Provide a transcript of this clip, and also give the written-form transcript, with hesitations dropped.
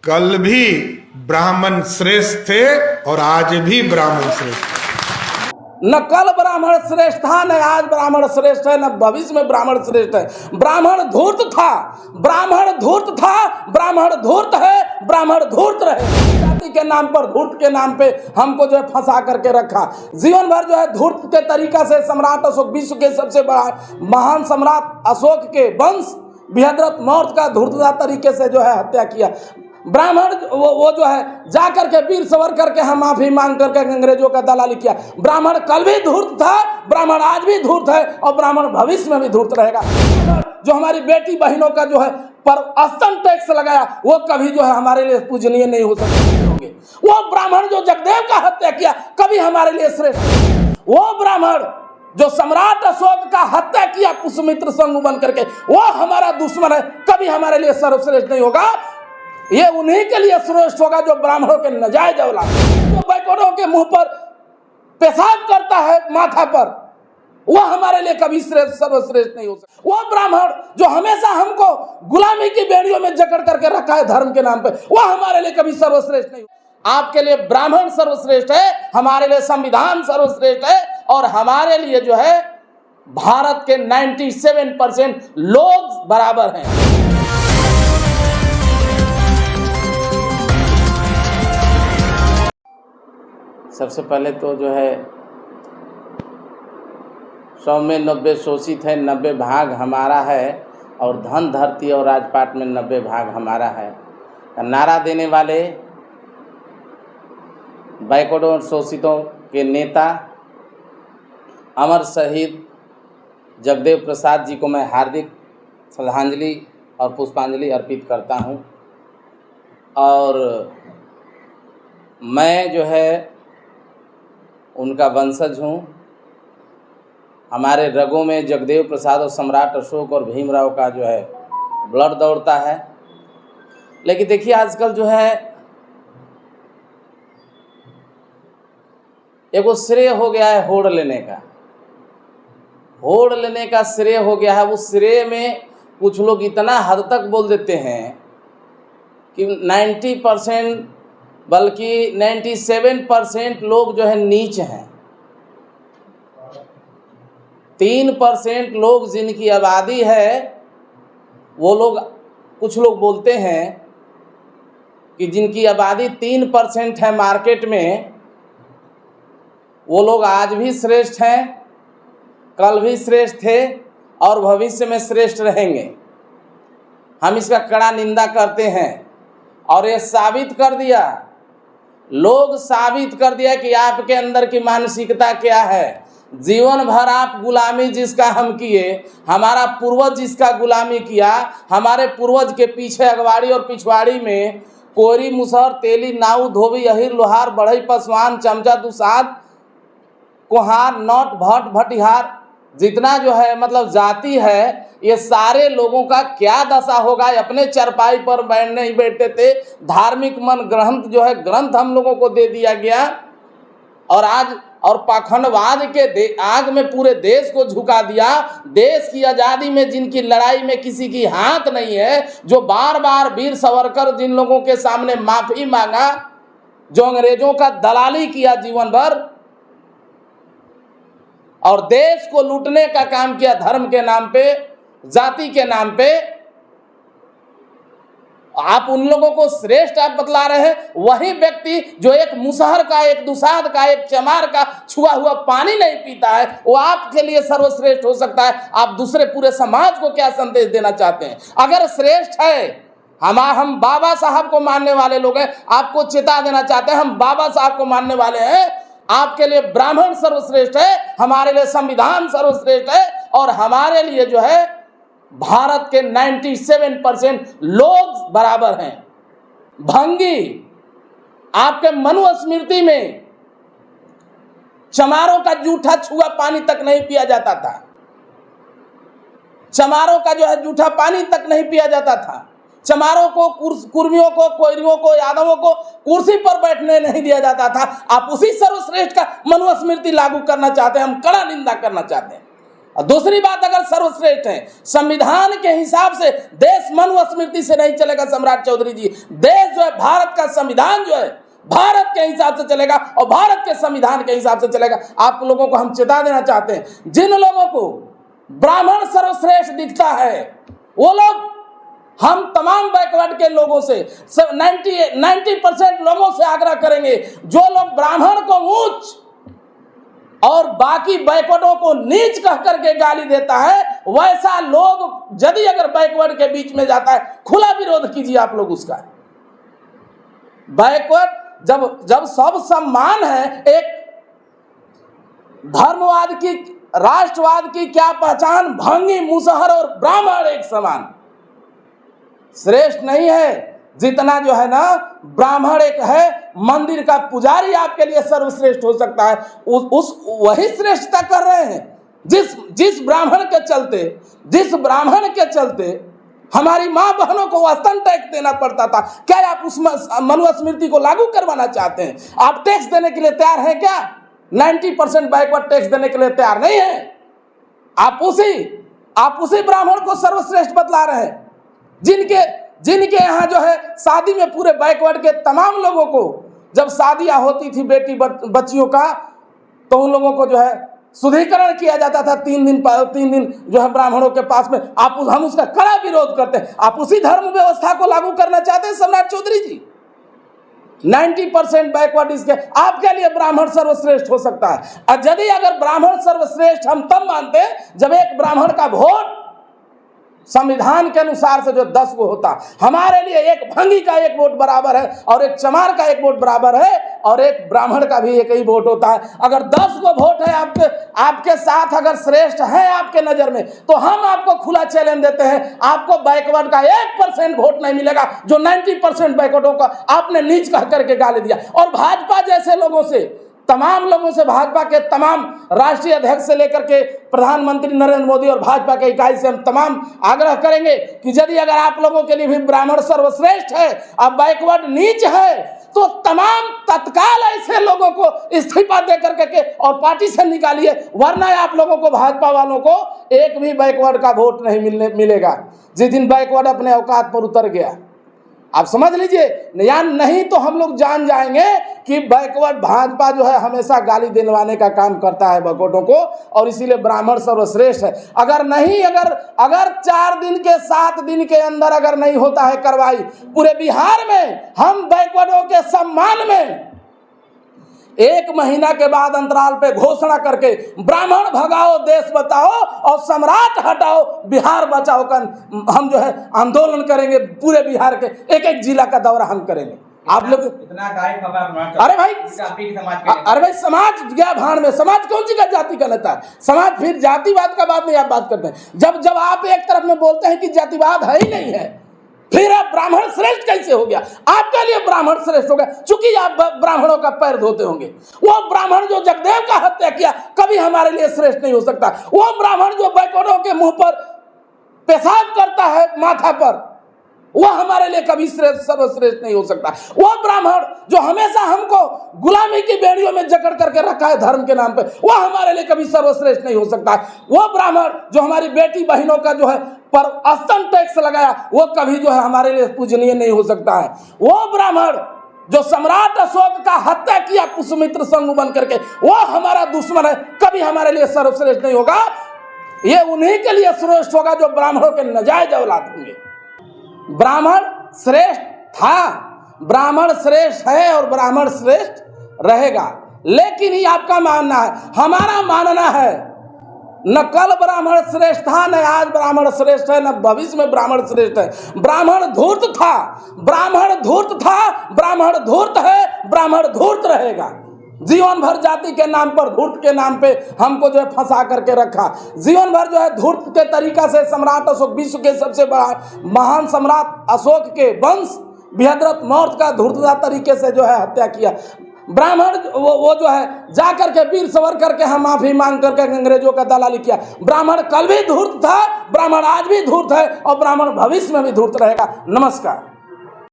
कल भी ब्राह्मण श्रेष्ठ थे और आज भी ब्राह्मण श्रेष्ठ है। न कल ब्राह्मण श्रेष्ठ था, न आज ब्राह्मण श्रेष्ठ है, न भविष्य में ब्राह्मण श्रेष्ठ है। ब्राह्मण धूर्त था, ब्राह्मण धूर्त था, ब्राह्मण धूर्त है, ब्राह्मण धूर्त रहे। जाति के नाम पर, धूर्त के नाम पे हमको जो है फंसा करके रखा। जीवन भर जो है धूर्त के तरीका से सम्राट अशोक, विश्व के सबसे बड़ा महान सम्राट अशोक के वंश बृहद्रथ मौर्य का धूर्तता तरीके से जो है हत्या किया। ब्राह्मण वो जो है जा करके वीर सवर करके हम माफी मांग करके अंग्रेजों का दलाली किया। ब्राह्मण कल भी धूर्त था, ब्राह्मण आज भी धूर्त है और ब्राह्मण भविष्य में भी धूर्त रहेगा। जो हमारी बेटी बहनों का जो है पर स्तन टैक्स लगाया, वो कभी जो है हमारे लिए पूजनीय नहीं हो सकते। वो ब्राह्मण जो जगदेव का हत्या किया, कभी हमारे लिए श्रेष्ठ। वो ब्राह्मण जो सम्राट अशोक का हत्या किया पुष्यमित्र संग बन करके, वो हमारा दुश्मन है, कभी हमारे लिए सर्वश्रेष्ठ नहीं होगा। ये उन्हीं के लिए श्रेष्ठ होगा जो ब्राह्मणों के नजायज औलाद, जो बैकोड़ों के मुंह पर पेशाब करता है माथा पर, वो हमारे लिए कभी सर्वश्रेष्ठ नहीं हो सकता। वो ब्राह्मण जो हमेशा हमको गुलामी की बेड़ियों में जकड़ करके रखा है धर्म के नाम पे, वो हमारे लिए कभी सर्वश्रेष्ठ नहीं। आपके लिए ब्राह्मण सर्वश्रेष्ठ है, हमारे लिए संविधान सर्वश्रेष्ठ है, और हमारे लिए जो है भारत के 97% लोग बराबर हैं। सबसे पहले तो जो है 100 में 90 शोषित है, 90 भाग हमारा है, और धन धरती और राजपाट में 90 भाग हमारा है। नारा देने वाले बैकवर्ड और शोषितों के नेता अमर शहीद जगदेव प्रसाद जी को मैं हार्दिक श्रद्धांजलि और पुष्पांजलि अर्पित करता हूं। और मैं जो है उनका वंशज हूँ। हमारे रगों में जगदेव प्रसाद और सम्राट अशोक और भीमराव का जो है ब्लड दौड़ता है। लेकिन देखिए आजकल जो है एक श्रेय हो गया है होड़ लेने का, होड़ लेने का श्रेय हो गया है। उस श्रेय में कुछ लोग इतना हद तक बोल देते हैं कि 90% बल्कि 97% लोग जो है नीच हैं। 3% लोग जिनकी आबादी है, वो लोग, कुछ लोग बोलते हैं कि जिनकी आबादी 3% है मार्केट में, वो लोग आज भी श्रेष्ठ हैं, कल भी श्रेष्ठ थे और भविष्य में श्रेष्ठ रहेंगे। हम इसका कड़ा निंदा करते हैं और ये साबित कर दिया, लोग साबित कर दिया कि आपके अंदर की मानसिकता क्या है। जीवन भर आप गुलामी जिसका हम किए, हमारा पूर्वज जिसका गुलामी किया, हमारे पूर्वज के पीछे अगवाड़ी और पिछवाड़ी में कोरी, मुसहर, तेली, नाऊ, धोबी, अहिर, लोहार, बढ़ई, पसवान, चमचा, दुसाद, कुहार, नौट, भट, भटिहार, जितना जो है मतलब जाति है, ये सारे लोगों का क्या दशा होगा। अपने चरपाई पर बैठने ही बैठते थे। धार्मिक मन ग्रंथ जो है ग्रंथ हम लोगों को दे दिया गया, और आज और पाखंडवाद के आग में पूरे देश को झुका दिया। देश की आज़ादी में जिनकी लड़ाई में किसी की हाथ नहीं है, जो बार बार वीर सावरकर जिन लोगों के सामने माफी मांगा, जो अंग्रेजों का दलाली किया जीवन भर और देश को लूटने का काम किया धर्म के नाम पे, जाति के नाम पे, आप उन लोगों को श्रेष्ठ आप बतला रहे हैं। वही व्यक्ति जो एक मुसहर का, एक दुसाद का, एक चमार का छुआ हुआ पानी नहीं पीता है, वो आपके लिए सर्वश्रेष्ठ हो सकता है। आप दूसरे पूरे समाज को क्या संदेश देना चाहते हैं? अगर श्रेष्ठ है, हम बाबा साहब को मानने वाले लोग हैं, आपको चेता देना चाहते हैं, हम बाबा साहब को मानने वाले हैं। आपके लिए ब्राह्मण सर्वश्रेष्ठ है, हमारे लिए संविधान सर्वश्रेष्ठ है, और हमारे लिए जो है भारत के 97% लोग बराबर हैं। भंगी, आपके मनुस्मृति में चमारों का जूठा छुआ पानी तक नहीं पिया जाता था। चमारों का जो है जूठा पानी तक नहीं पिया जाता था। चमारों को, कुर्मियों को, कोयरियों को, यादवों को कुर्सी पर बैठने नहीं दिया जाता था। आप उसी सर्वश्रेष्ठ का मनुस्मृति लागू करना चाहते हैं, हम कड़ा निंदा करना चाहते हैं। और दूसरी बात, अगर सर्वश्रेष्ठ है संविधान के हिसाब से, देश मनुस्मृति से नहीं चलेगा सम्राट चौधरी जी। देश जो है, भारत का संविधान जो है भारत के हिसाब से चलेगा और भारत के संविधान के हिसाब से चलेगा। आप लोगों को हम चेता देना चाहते हैं, जिन लोगों को ब्राह्मण सर्वश्रेष्ठ दिखता है वो लोग हम तमाम बैकवर्ड के लोगों से 90% लोगों से आग्रह करेंगे, जो लोग ब्राह्मण को ऊंच और बाकी बैकवर्डों को नीच कह करके गाली देता है, वैसा लोग यदि अगर बैकवर्ड के बीच में जाता है, खुला विरोध कीजिए आप लोग उसका। बैकवर्ड जब सब सम्मान है, एक धर्मवाद की, राष्ट्रवाद की क्या पहचान, भंगी, मुसहर और ब्राह्मण एक समान श्रेष्ठ नहीं है जितना जो है ना ब्राह्मण एक है। मंदिर का पुजारी आपके लिए सर्वश्रेष्ठ हो सकता है, वही श्रेष्ठता कर रहे हैं जिस ब्राह्मण के चलते हमारी माँ बहनों को स्तन टैक्स देना पड़ता था। क्या आप उस मनुस्मृति को लागू करवाना चाहते हैं? आप टैक्स देने के लिए तैयार हैं क्या? 90% बैकवर्ड टैक्स देने के लिए तैयार नहीं है। आप उसी ब्राह्मण को सर्वश्रेष्ठ बतला रहे हैं, जिनके यहाँ जो है शादी में पूरे बैकवर्ड के तमाम लोगों को, जब शादियां होती थी बेटी बच्चियों का, तो उन लोगों को जो है शुद्धिकरण किया जाता था 3 दिन जो है ब्राह्मणों के पास में। हम उसका कड़ा विरोध करते हैं। आप उसी धर्म व्यवस्था को लागू करना चाहते हैं सम्राट चौधरी जी। 90% बैकवर्ड इसके आपके लिए ब्राह्मण सर्वश्रेष्ठ हो सकता है। और यदि अगर ब्राह्मण सर्वश्रेष्ठ हम तब मानते हैं जब एक ब्राह्मण का वोट संविधान के अनुसार से जो 10 को होता, हमारे लिए एक भंगी का एक वोट बराबर है और एक चमार का एक वोट बराबर है और एक ब्राह्मण का भी एक ही वोट होता है। अगर 10 को वोट है आपके साथ, अगर श्रेष्ठ है आपके नजर में, तो हम आपको खुला चैलेंज देते हैं, आपको बैकवर्ड का 1% वोट नहीं मिलेगा जो 90% बैकवर्डों का आपने नीच कह करके गाली दिया। और भाजपा जैसे लोगों से, तमाम लोगों से, भाजपा के तमाम राष्ट्रीय अध्यक्ष से लेकर के प्रधानमंत्री नरेंद्र मोदी और भाजपा के इकाई से हम तमाम आग्रह करेंगे कि यदि अगर आप लोगों के लिए भी ब्राह्मण सर्वश्रेष्ठ है और बैकवर्ड नीच है, तो तमाम तत्काल ऐसे लोगों को इस्तीफा दे करके और पार्टी से निकालिए, वरना आप लोगों को, भाजपा वालों को, एक भी बैकवर्ड का वोट नहीं मिलेगा जिस दिन बैकवर्ड अपने औकात पर उतर गया। आप समझ लीजिए, या नहीं तो हम लोग जान जाएंगे कि बैकवर्ड भाजपा जो है हमेशा गाली दिलवाने का काम करता है बैकवर्डों को, और इसीलिए ब्राह्मण सर्वश्रेष्ठ है। अगर 4 दिन के 7 दिन के अंदर अगर नहीं होता है कार्रवाई, पूरे बिहार में हम बैकवर्डों के सम्मान में 1 महीना के बाद अंतराल पे घोषणा करके ब्राह्मण भगाओ देश बचाओ और सम्राट हटाओ बिहार बचाओ का हम जो है आंदोलन करेंगे। पूरे बिहार के एक जिला का दौरा हम करेंगे। आप लोग इतना खबर, अरे भाई समाज गया भाड़ में। समाज कौन सी का जाति का लेता है? समाज फिर जातिवाद का बात नहीं आप बात करते हैं। जब आप एक तरफ में बोलते हैं कि जातिवाद है ही नहीं है, फिर आप ब्राह्मण श्रेष्ठ कैसे हो गया? आपके लिए ब्राह्मण श्रेष्ठ हो गया चूंकि आप ब्राह्मणों का पैर धोते होंगे। वो ब्राह्मण जो जगदेव का हत्या किया कभी हमारे लिए श्रेष्ठ नहीं हो सकता। वो ब्राह्मण जो बैकवर्डों के मुंह पर पेशाब करता है माथा पर, वो हमारे लिए कभी सर्वश्रेष्ठ नहीं हो सकता। वो ब्राह्मण जो हमेशा हमको गुलामी की बेड़ियों में जकड़ करके रखा है धर्म के नाम पे, वो हमारे लिए कभी सर्वश्रेष्ठ नहीं हो सकता। वो ब्राह्मण जो हमारी बेटी बहनों का जो है पर स्तन टैक्स लगाया, वो कभी जो है हमारे लिए पूजनीय नहीं हो सकता है। वो ब्राह्मण जो सम्राट अशोक का हत्या किया पुष्यमित्र संघ बन करके, वो हमारा दुश्मन है, कभी हमारे लिए सर्वश्रेष्ठ नहीं होगा। ये उन्हीं के लिए श्रेष्ठ होगा जो ब्राह्मणों के नाजायज औलाद होंगे। ब्राह्मण श्रेष्ठ था, ब्राह्मण श्रेष्ठ है और ब्राह्मण श्रेष्ठ रहेगा। लेकिन ये आपका मानना है, हमारा मानना है न कल ब्राह्मण श्रेष्ठ था, न आज ब्राह्मण श्रेष्ठ है, न भविष्य में ब्राह्मण श्रेष्ठ है। ब्राह्मण धूर्त था, ब्राह्मण धूर्त था, ब्राह्मण धूर्त है, ब्राह्मण धूर्त रहेगा। जीवन भर जाति के नाम पर, धूर्त के नाम पे हमको जो है फंसा करके रखा। जीवन भर जो है धूर्त के तरीका से सम्राट अशोक, विश्व के सबसे बड़ा महान सम्राट अशोक के वंश बृहद्रथ मौर्य का धूर्तता तरीके से जो है हत्या किया। ब्राह्मण वो जो है जा करके वीर सवर करके हम माफी मांग करके अंग्रेजों का दलाली किया। ब्राह्मण कल भी धूर्त था, ब्राह्मण आज भी धूर्त है और ब्राह्मण भविष्य में भी धूर्त रहेगा। नमस्कार।